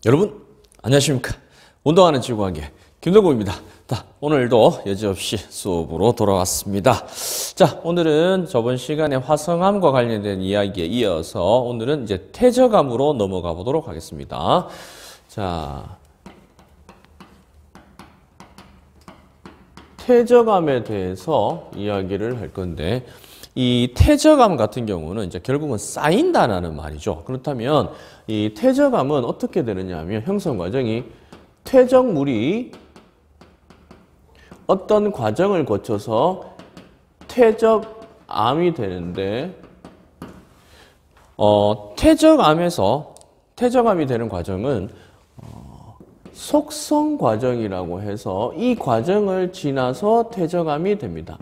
여러분 안녕하십니까. 운동하는 지구관계 김동국입니다. 자, 오늘도 여지없이 수업으로 돌아왔습니다. 자, 오늘은 저번 시간에 화성암과 관련된 이야기에 이어서 오늘은 이제 퇴적암으로 넘어가 보도록 하겠습니다. 자, 퇴적암에 대해서 이야기를 할 건데, 이 퇴적암 같은 경우는 이제 결국은 쌓인다라는 말이죠. 그렇다면 이 퇴적암은 어떻게 되느냐 하면 형성 과정이 퇴적물이 어떤 과정을 거쳐서 퇴적암이 되는데, 퇴적암이 되는 과정은 속성 과정이라고 해서 이 과정을 지나서 퇴적암이 됩니다.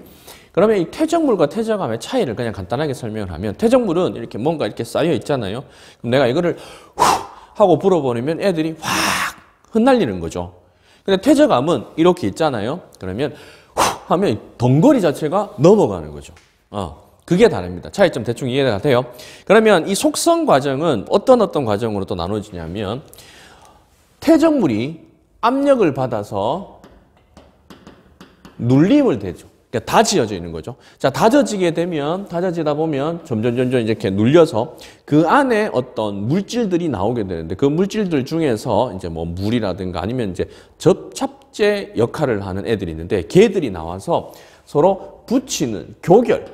그러면 이 퇴적물과 퇴적암의 차이를 그냥 간단하게 설명을 하면, 퇴적물은 이렇게 뭔가 이렇게 쌓여 있잖아요. 그럼 내가 이거를 후 하고 불어버리면 애들이 확 흩날리는 거죠. 근데 퇴적암은 이렇게 있잖아요. 그러면 후 하면 덩거리 자체가 넘어가는 거죠. 그게 다릅니다. 차이점 대충 이해가 돼요. 그러면 이 속성 과정은 어떤 과정으로 또 나눠지냐면, 퇴적물이 압력을 받아서 눌림을 대죠. 그러니까 다 지어져 있는 거죠. 자, 다져지다 보면 점점 이렇게 눌려서 그 안에 어떤 물질들이 나오게 되는데, 그 물질들 중에서 이제 뭐 물이라든가 아니면 이제 접착제 역할을 하는 애들이 있는데, 걔들이 나와서 서로 붙이는 교결,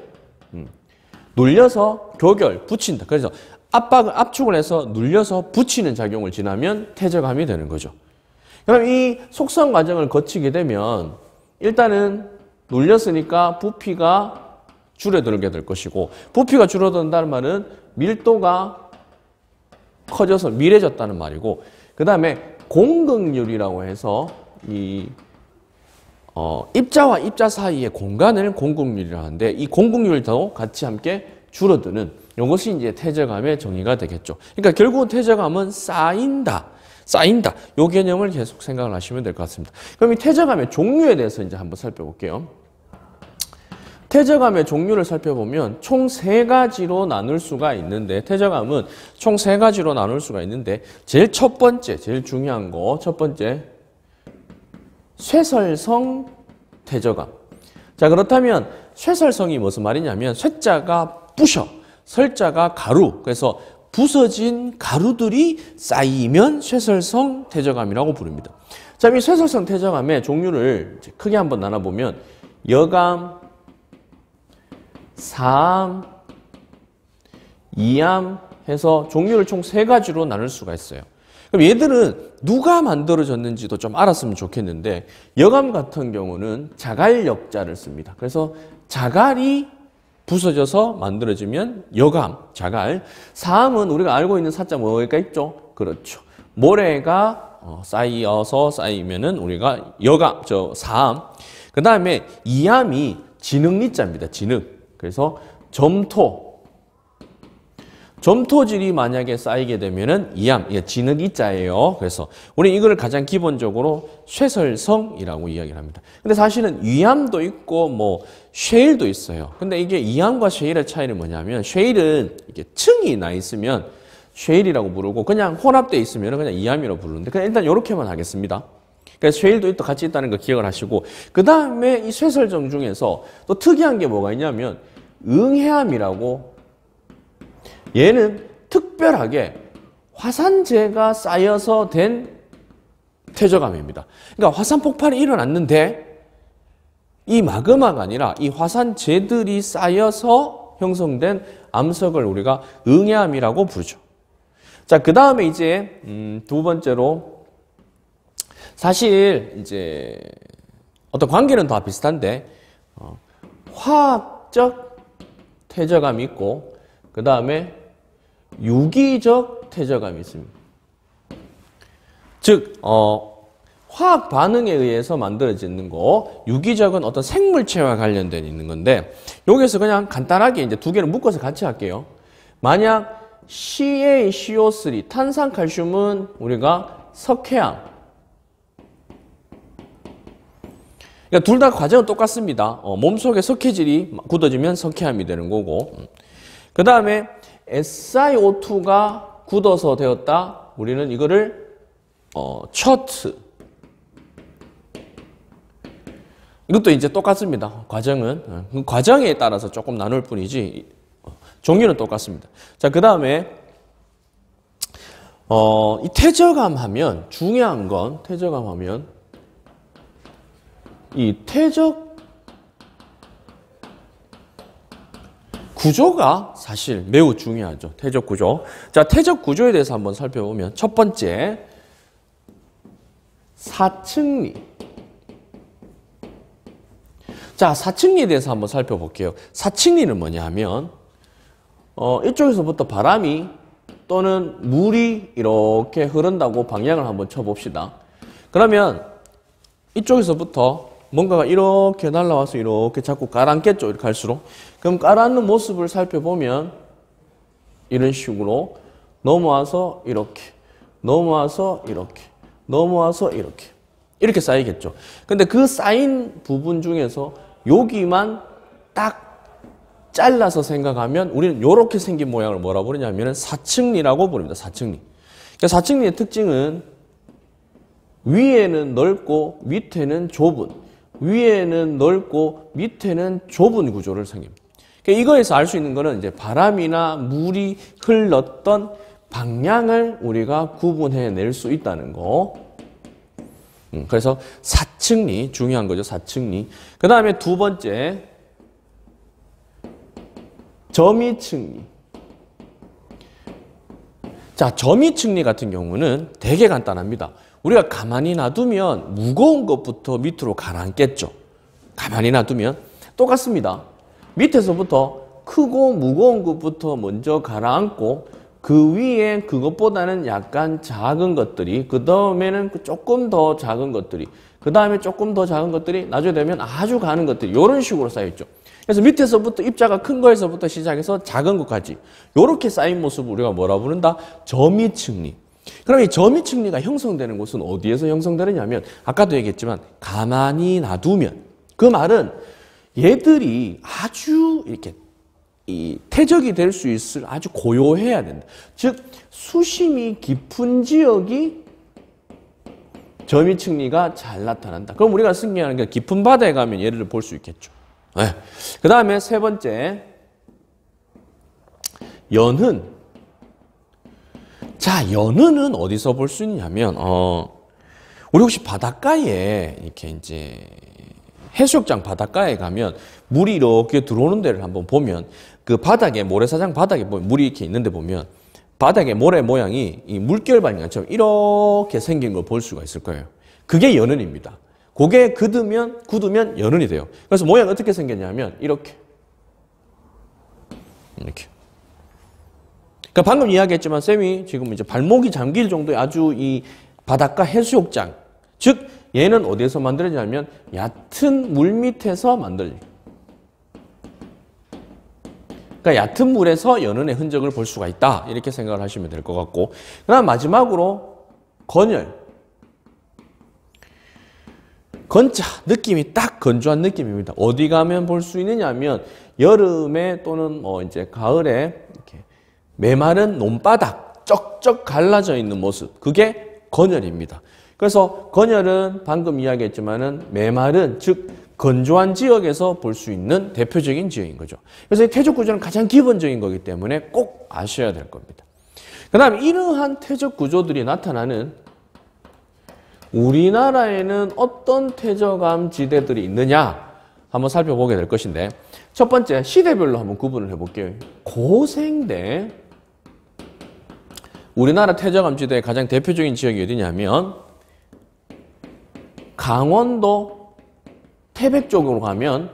눌려서 교결, 붙인다. 그래서 압축을 해서 눌려서 붙이는 작용을 지나면 퇴적암이 되는 거죠. 그럼 이 속성 과정을 거치게 되면 일단은 눌렸으니까 부피가 줄어들게 될 것이고, 부피가 줄어든다는 말은 밀도가 커져서 밀해졌다는 말이고, 그 다음에 공극률이라고 해서 이 입자와 입자 사이의 공간을 공극률이라고 하는데, 이 공극률도 같이 함께 줄어드는 이것이 이제 퇴적암의 정의가 되겠죠. 그러니까 결국은 퇴적암은 쌓인다. 이 개념을 계속 생각을 하시면 될 것 같습니다. 그럼 이 퇴적암의 종류에 대해서 이제 한번 살펴볼게요. 퇴적암의 종류를 살펴보면 총 3가지로 나눌 수가 있는데, 퇴적암은 총 3가지로 나눌 수가 있는데, 제일 중요한 거, 첫 번째, 쇠설성 퇴적암. 자, 그렇다면 쇠설성이 무슨 말이냐면, 쇠자가 부셔, 설자가 가루, 그래서 부서진 가루들이 쌓이면 쇠설성 퇴적암이라고 부릅니다. 자, 이 쇠설성 퇴적암의 종류를 크게 한번 나눠보면 여암, 사암, 이암 해서 종류를 총 3가지로 나눌 수가 있어요. 그럼 얘들은 누가 만들어졌는지도 좀 알았으면 좋겠는데, 여암 같은 경우는 자갈역자를 씁니다. 그래서 자갈이 부서져서 만들어지면 여암, 자갈. 사암은 우리가 알고 있는 사자 뭐가 있죠? 그렇죠. 모래가 쌓이면은 우리가 사암. 그 다음에 이암이 진흙리자입니다. 진흙. 그래서 점토질이 만약에 쌓이게 되면은 이암, 진흙이자예요. 그래서 우리 이걸 가장 기본적으로 쇠설성이라고 이야기를 합니다. 근데 사실은 위암도 있고 뭐 쉐일도 있어요. 근데 이게 이암과 쉐일의 차이는 뭐냐면, 쉐일은 이게 층이 나 있으면 쉐일이라고 부르고, 그냥 혼합되어 있으면 그냥 이암이라고 부르는데, 그냥 일단 이렇게만 하겠습니다. 그래서 쉐일도 또 같이 있다는 거 기억을 하시고, 그 다음에 이 쇠설정 중에서 또 특이한 게 뭐가 있냐면 응해암이라고, 얘는 특별하게 화산재가 쌓여서 된 퇴적암입니다. 그러니까 화산 폭발이 일어났는데 이 마그마가 아니라 이 화산재들이 쌓여서 형성된 암석을 우리가 응해암이라고 부르죠. 자, 그 다음에 이제 두 번째로, 사실 이제 어떤 관계는 다 비슷한데 화학적 퇴적암이 있고, 그 다음에 유기적 퇴적암이 있습니다. 즉, 화학 반응에 의해서 만들어지는 거, 유기적은 어떤 생물체와 관련된 있는 건데, 여기서 그냥 간단하게 이제 두 개를 묶어서 같이 할게요. 만약 CaCO3, 탄산칼슘은 우리가 석회암. 그러니까 둘 다 과정은 똑같습니다. 몸속에 석회질이 굳어지면 석회암이 되는 거고, 그 다음에 SiO2가 굳어서 되었다. 우리는 이거를 처트. 이것도 이제 똑같습니다. 과정은. 과정에 따라서 조금 나눌 뿐이지, 종류는 똑같습니다. 자, 그 다음에, 이 퇴저감 하면, 중요한 건, 퇴저감 하면, 이 퇴적 구조가 사실 매우 중요하죠. 퇴적 구조. 자, 퇴적 구조에 대해서 한번 살펴보면, 첫 번째, 사층리. 자, 사층리에 대해서 한번 살펴볼게요. 사층리는 뭐냐 하면, 이쪽에서부터 바람이 또는 물이 이렇게 흐른다고 방향을 한번 쳐봅시다. 그러면 이쪽에서부터 뭔가가 이렇게 날아와서 이렇게 자꾸 가라앉겠죠. 이렇게 갈수록. 그럼 가라앉는 모습을 살펴보면 이런 식으로 넘어와서 이렇게, 넘어와서 이렇게, 넘어와서 이렇게. 이렇게 쌓이겠죠. 근데 그 쌓인 부분 중에서 여기만 딱 잘라서 생각하면 우리는 이렇게 생긴 모양을 뭐라고 부르냐면 사층리라고 부릅니다. 사층리. 그러니까 사층리의 특징은 위에는 넓고 밑에는 좁은, 위에는 넓고 밑에는 좁은 구조를 생깁니다. 그러니까 이거에서 알 수 있는 거는 이제 바람이나 물이 흘렀던 방향을 우리가 구분해낼 수 있다는 거. 그래서 사층리, 중요한 거죠. 사층리. 그 다음에 두 번째, 점이층리. 자, 점이층리 같은 경우는 되게 간단합니다. 우리가 가만히 놔두면 무거운 것부터 밑으로 가라앉겠죠. 가만히 놔두면 똑같습니다. 밑에서부터 크고 무거운 것부터 먼저 가라앉고 그 위에 그것보다는 약간 작은 것들이, 그 다음에는 조금 더 작은 것들이, 그 다음에 조금 더 작은 것들이, 나중에 되면 아주 가는 것들이 이런 식으로 쌓여있죠. 그래서 밑에서부터 입자가 큰 거에서부터 시작해서 작은 것까지 이렇게 쌓인 모습을 우리가 뭐라 부른다? 점이층리. 그럼 이 점이층리가 형성되는 곳은 어디에서 형성되느냐면 아까도 얘기했지만 가만히 놔두면, 그 말은 얘들이 아주 이렇게 이 퇴적이 될 수 있을 아주 고요해야 된다. 즉 수심이 깊은 지역이 점이층리가 잘 나타난다. 그럼 우리가 승계하는 게 깊은 바다에 가면 얘를 볼 수 있겠죠. 네. 그 다음에 세 번째, 연흔. 자, 연흔은 어디서 볼 수 있냐면, 우리 혹시 바닷가에 이렇게 이제 해수욕장 바닷가에 가면 물이 이렇게 들어오는 데를 한번 보면 그 바닥에, 모래사장 바닥에 보면 물이 이렇게 있는데 보면 바닥에 모래 모양이 이 물결 방향처럼 이렇게 생긴 걸 볼 수가 있을 거예요. 그게 연흔입니다. 그게 굳으면 연흔이 돼요. 그래서 모양이 어떻게 생겼냐면 이렇게. 이렇게. 그러니까 방금 이야기했지만 쌤이 지금 이제 발목이 잠길 정도의 아주 이 바닷가 해수욕장. 즉, 얘는 어디에서 만들어지냐면 얕은 물 밑에서 만들어져요. 그러니까 얕은 물에서 연흔의 흔적을 볼 수가 있다. 이렇게 생각을 하시면 될 것 같고. 그 다음 마지막으로 건열. 건자, 느낌이 딱 건조한 느낌입니다. 어디 가면 볼 수 있느냐 하면 여름에 또는 이제 가을에 이렇게 메마른 논바닥, 쩍쩍 갈라져 있는 모습. 그게 건열입니다. 그래서 건열은 방금 이야기했지만은 메마른, 즉 건조한 지역에서 볼 수 있는 대표적인 지역인 거죠. 그래서 이 퇴적 구조는 가장 기본적인 거기 때문에 꼭 아셔야 될 겁니다. 그 다음에 이러한 퇴적 구조들이 나타나는 우리나라에는 어떤 퇴적암 지대들이 있느냐 한번 살펴보게 될 것인데, 첫 번째 시대별로 한번 구분을 해볼게요. 고생대. 우리나라 퇴적암 지대의 가장 대표적인 지역이 어디냐면 강원도 태백 쪽으로 가면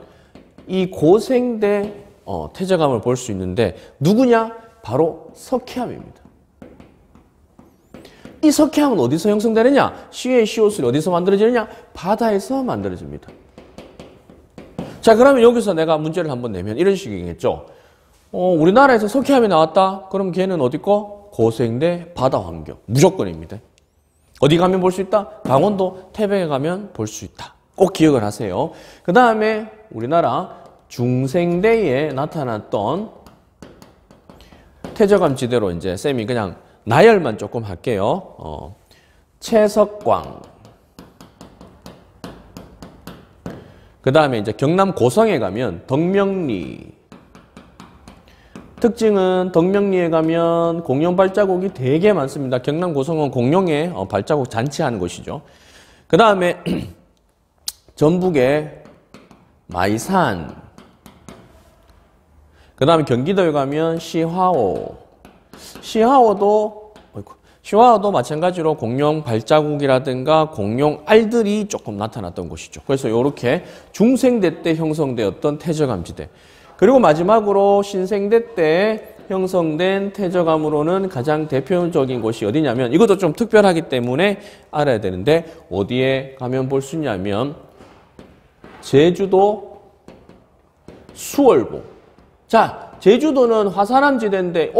이 고생대 퇴적암을 볼 수 있는데 누구냐? 바로 석회암입니다. 이 석회암은 어디서 형성되느냐? CaCO3이 어디서 만들어지느냐? 바다에서 만들어집니다. 자, 그러면 여기서 내가 문제를 한번 내면 이런 식이겠죠. 우리나라에서 석회암이 나왔다? 그럼 걔는 어디 거? 고생대 바다 환경. 무조건입니다. 어디 가면 볼 수 있다? 강원도 태백에 가면 볼 수 있다. 꼭 기억을 하세요. 그 다음에 우리나라 중생대에 나타났던 퇴적암 지대로 이제 쌤이 그냥 나열만 조금 할게요. 채석광. 그 다음에 이제 경남 고성에 가면 덕명리. 특징은 덕명리에 가면 공룡 발자국이 되게 많습니다. 경남 고성은 공룡의 발자국 잔치하는 곳이죠. 그 다음에 전북의 마이산. 그 다음에 경기도에 가면 시화호. 시화호도 마찬가지로 공룡 발자국이라든가 공룡 알들이 조금 나타났던 곳이죠. 그래서 이렇게 중생대 때 형성되었던 태저감지대. 그리고 마지막으로 신생대 때 형성된 태저감으로는 가장 대표적인 곳이 어디냐면, 이것도 좀 특별하기 때문에 알아야 되는데, 어디에 가면 볼 수 있냐면 제주도 수월봉. 자, 제주도는 화산암지대인데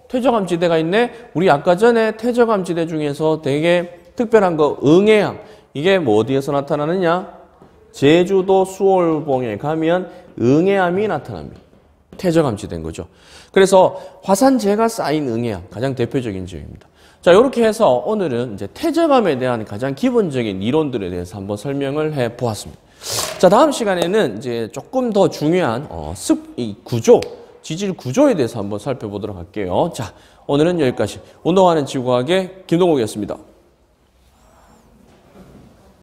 태저감지대가 있네. 우리 아까 전에 태저감지대 중에서 되게 특별한 거 응해암. 이게 뭐 어디에서 나타나느냐? 제주도 수월봉에 가면 응해암이 나타납니다. 태저감지대인 거죠. 그래서 화산재가 쌓인 응해암, 가장 대표적인 지역입니다. 자, 이렇게 해서 오늘은 이제 태저감에 대한 가장 기본적인 이론들에 대해서 한번 설명을 해 보았습니다. 자, 다음 시간에는 이제 조금 더 중요한 이 구조, 지질 구조에 대해서 한번 살펴보도록 할게요. 자, 오늘은 여기까지. 운동하는 지구과학의 김동욱이었습니다.